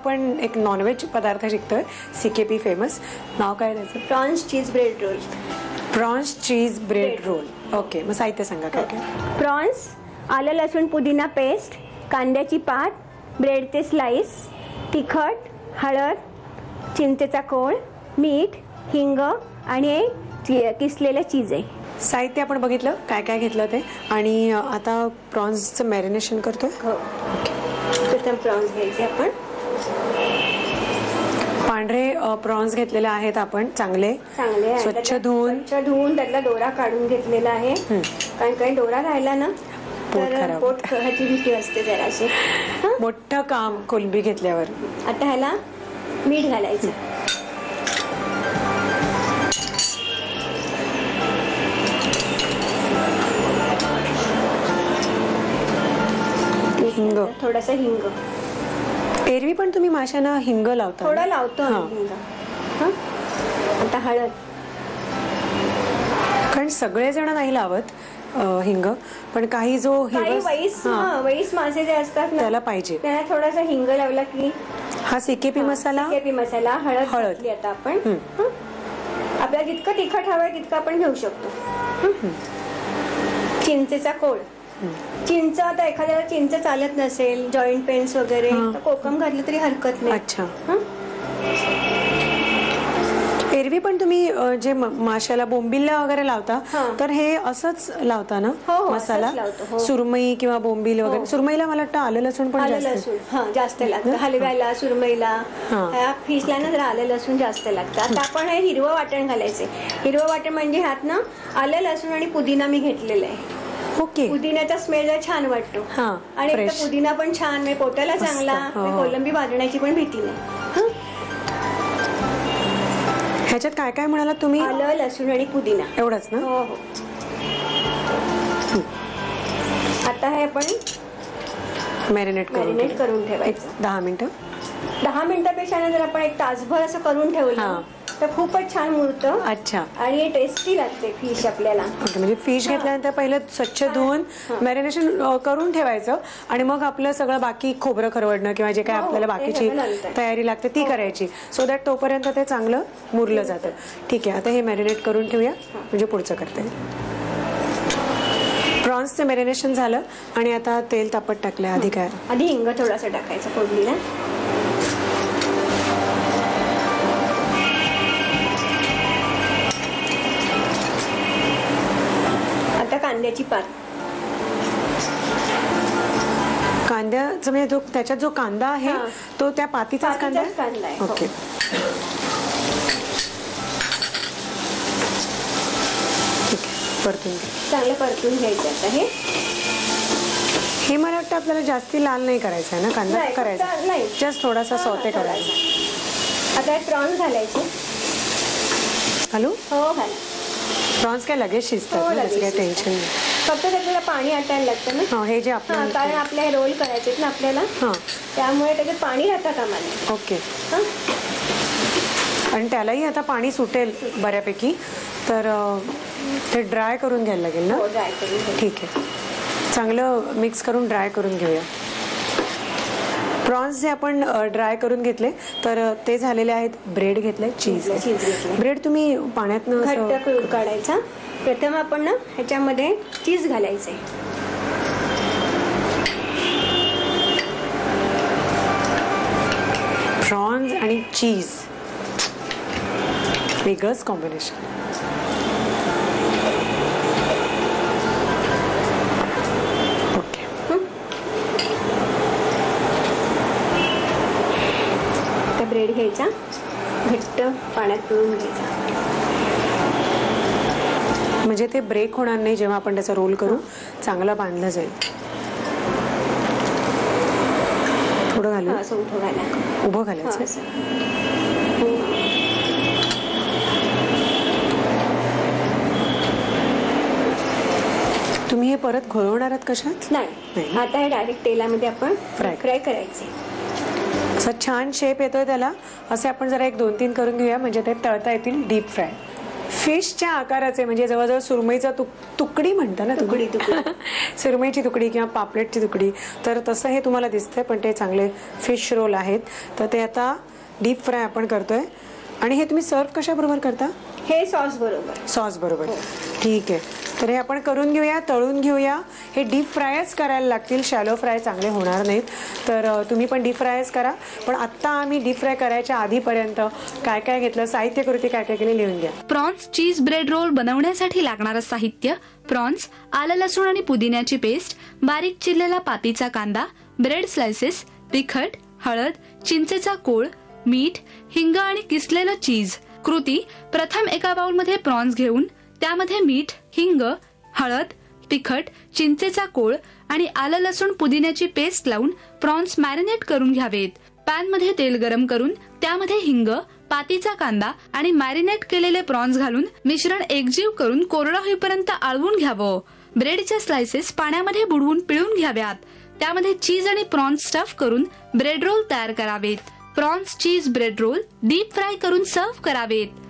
आपण एक नॉनव्हेज पदार्थ शिकतोय, CKP फेमस. नाव काय त्याचं? प्रॉन्स चीज ब्रेड रोल. प्रॉन्स चीज ब्रेड रोल. ओके, मग साहित्य सांगा काय काय. प्रॉन्स, आलं लसूण पुदिना पेस्ट, कांद्याची पात, ब्रेडचे स्लाइस, तिखट, हळद, चिंचेचा कोळ, मीठ, हिंग आणि किसलेलं चीज आहे. साहित्य आपण बघितलं काय काय घेतलं ते. आणि आता प्रॉन्सचं मॅरिनेशन करतोय. प्रथम प्रॉन्स घ्यायचे आपण. पांढरे प्रॉन्स घेतलेले आहेत आपण, चांगले स्वच्छ धुवून त्यातला दोरा काढून घेतलेला आहे. कारण काही दोरा राहिला ना तर पोट ह्याची भीती असते जराशी. मोठं काम कोलंबी घेतल्यावर. आता ह्याला मीठ घालायचं. हिंग, थोडासा हिंग. एरवी पण तुम्ही माशांना हिंग लावता? थोडा लावतो हिंग. आता हळद. कारण सगळेजण नाही लावत हिंग, पण काही जो वैस मासे जे असतात ना त्याला पाहिजे, त्याला थोडासा हिंग लावला की. हा CKP मसाला. CKP मसाला. हळद घातली आता आपण. आपल्याला जितकं तिखट हवंय तितकं आपण घेऊ शकतो. चिंचेचा कोळ. चिंच, आता एखाद्याला चिंच चालत नसेल, जॉईंट पेन्स वगैरे, तर कोकम घातलं तरी हरकत नाही. अच्छा. एरवी पण तुम्ही जे माशाला बोंबिलला वगैरे लावता तर हे असंच लावता ना मसाला? सुरमई किंवा बोंबील वगैरे. सुरमईला मला वाटतं आलं लसूण पण जास्त लागतं. हलव्याला, सुरमईला, फिशला ना जरा आलं लसूण जास्त लागतं. आता आपण हे हिरवं वाटण घालायचे. हिरवं वाटण म्हणजे ह्यात ना आलं लसूण आणि पुदिना मी घेतलेला आहे. ओके. पुदिन्याचा स्मेल छान वाटतो. आणि पुदिना पण छान, म्हणजे पोटाला चांगला, कोलंबी भाजण्याची पण भीती नाही. ह्याच्यात काय काय म्हणालात तुम्ही? आलं लसूण आणि पुदिना एवढंच ना? हो. आता हे आपण मॅरिनेट करून ठेवायचं. 10 मिनिटं. 10 मिनिटापेक्षा जर आपण 1 तासभर असं करून ठेवलं तर खूपच छान मुरतं. अच्छा. आणि टेस्टी लागते फिश आपल्याला. म्हणजे फिश घेतल्यानंतर पहिलं स्वच्छ धुवून मॅरिनेशन करून ठेवायचं आणि मग आपलं सगळं बाकी खोबरं खरवडणं किंवा जे काय आपल्याला बाकीची तयारी लागते ती करायची, सो दॅट तोपर्यंत ते चांगलं मुरलं जातं. ठीक आहे, आता हे मॅरिनेट करून ठेवूया म्हणजे पुढचं करता येईल. प्रॉन्सचं मॅरिनेशन झालं आणि आता तेल तापत टाकलं. आधी काय? आधी हिंग थोडासा टाकायचा फोडणीला. कांद्याची पात. कांद्याचा म्हणजे त्याच्यात जो कांदा आहे तो त्या पातीचाच कांदा आहे. ओके. परतून चांगलं परतून घ्यायचं. आता हे मला वाटतं आपल्याला जास्ती लाल नाही करायचं आहे ना कांदा? करायचा नाही, जस्ट थोडासा सौते करायचा. आता प्रॉन्स घालायचे. घालू? हो घाल. प्रॉन्स काय लगेच शिजतात, काही टेन्शन नाही. फक्त त्याला पाणी आटायला लागतं ना. हे जे आपण कारण आपल्या रोल करायचे ना आपल्याला, त्यामुळे त्याच्यात पाणी राहतात आम्हाला. ओके. आणि त्यालाही आता पाणी सुटेल बऱ्यापैकी, तर ते ड्राय करून घ्यायला लागेल ना? ड्राय करून. ठीक आहे, चांगलं मिक्स करून ड्राय करून घेऊया. प्रॉन्स जे आपण ड्राय करून घेतले तर ते झालेले आहेत. ब्रेड घेतले, चीज. ब्रेड तुम्ही पाण्यातनं घट्ट काढायचा. प्रथम आपण ना ह्याच्यामध्ये चीज घालायचे. प्रॉन्स आणि चीज वेगळंच कॉम्बिनेशन. ब्रेड घ्यायचा, घट्ट पाण्यात पिळून घ्यायचा. म्हणजे ते ब्रेक होणार नाही जेव्हा आपण त्याचा रोल करू, चांगला बांधला जाईल. थोडं घालू. उभं घालायचं. तुम्ही हे परत घोळवणार आहात कशात? नाही, आता हे डायरेक्ट तेलामध्ये आपण फ्राय करायचे. असा छान शेप येतोय त्याला. असे आपण जरा 1-2-3 करून घेऊया म्हणजे ते तळता येतील. डीप फ्राय फिशच्या आकाराचे म्हणजे जवळजवळ सुरमईचा तुकडी म्हणता ना तुम्ही? सुरमईची तुकडी किंवा पापलेटची तुकडी, तर तसं हे तुम्हाला दिसतंय. पण ते चांगले फिश रोल आहेत. तर ते आता डीप फ्राय आपण करतोय. आणि हे तुम्ही सर्व कशाबरोबर करता? हे सॉस बरोबर. सॉस बरोबर. ठीक आहे. तर हे आपण करून घेऊया, तळून घेऊया. हे डीप फ्रायच करायला लागतील, शॅलो फ्राय चांगले होणार नाहीत. तर तुम्ही पण डीप फ्रायच करा. पण आत्ता आम्ही डीप फ्राय करायच्या आधीपर्यंत काय काय घेतलं, साहित्य कृती काय काय केली लिहून घ्या. प्रॉन्स चीज ब्रेड रोल बनवण्यासाठी लागणारं साहित्य: प्रॉन्स, आलं लसूण आणि पुदिन्याची पेस्ट, बारीक चिरलेला पातीचा कांदा, ब्रेड स्लाइसेस, तिखट, हळद, चिंचेचा कोळ, मीठ, हिंग आणि किसलेलं चीज. कृती: प्रथम एका बाउलमध्ये प्रॉन्स घेऊन त्यामध्ये मीठ, हिंग, हळद, तिखट, चिंचेचा कोळ आणि आलं लसूण पुदिन्याची पेस्ट लावून प्रॉन्स मॅरिनेट करून घ्यावेत. पॅन मध्ये तेल गरम करून त्यामध्ये हिंग, पातीचा कांदा आणि मॅरिनेट केलेले प्रॉन्स घालून मिश्रण एकजीव करून कोरडं होईपर्यंत आळवून घ्यावं. ब्रेडच्या स्लाइसेस पाण्यामध्ये बुडवून पिळून घ्याव्यात. त्यामध्ये चीज आणि प्रॉन्स स्टफ करून ब्रेड रोल तयार करावेत. प्रॉन्स चीज ब्रेड रोल डीप फ्राय करून सर्व्ह करावेत.